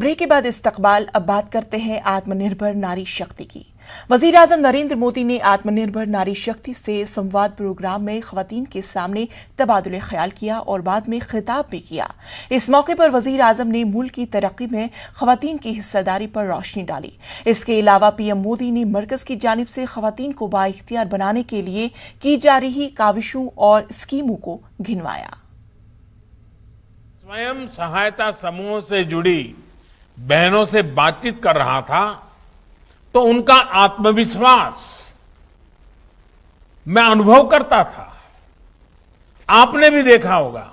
Break के बाद इस्तकबाल। अब बात करते हैं आत्मनिर्भर नारी शक्ति की। वजीर आजम नरेंद्र मोदी ने आत्मनिर्भर नारी शक्ति से संवाद प्रोग्राम में खवातीन के सामने तबादुले ख्याल किया और बाद में खिताब भी किया। इस मौके पर वजीर आजम ने मुल्क की तरक्की में खवातीन की हिस्सेदारी पर रोशनी डाली। इसके अलावा पीएम मोदी ने मरकज की जानिब से खवातीन को बाइख्तियार बनाने के लिए की जा रही काविशों और स्कीमों को गिनवाया। स्वयं सहायता समूहों से जुड़ी बहनों से बातचीत कर रहा था तो उनका आत्मविश्वास मैं अनुभव करता था। आपने भी देखा होगा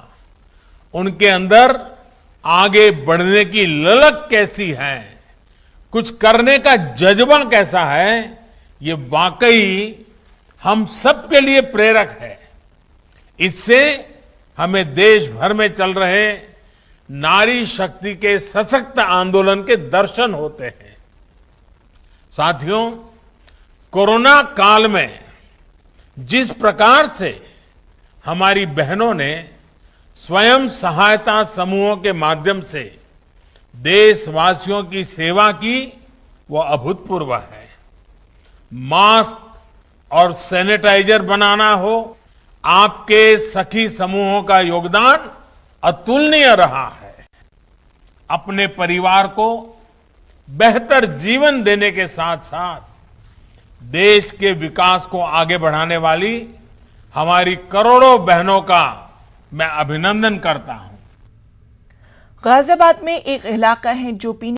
उनके अंदर आगे बढ़ने की ललक कैसी है, कुछ करने का जज्बा कैसा है। ये वाकई हम सबके लिए प्रेरक है। इससे हमें देश भर में चल रहे नारी शक्ति के सशक्त आंदोलन के दर्शन होते हैं। साथियों, कोरोना काल में जिस प्रकार से हमारी बहनों ने स्वयं सहायता समूहों के माध्यम से देशवासियों की सेवा की, वो अभूतपूर्व है। मास्क और सैनिटाइजर बनाना हो, आपके सखी समूहों का योगदान अतुलनीय रहा है। अपने परिवार को बेहतर जीवन देने के साथ साथ देश के विकास को आगे बढ़ाने वाली हमारी करोड़ों बहनों का मैं अभिनंदन करता हूं। गाजियाबाद में एक इलाका है जो पीने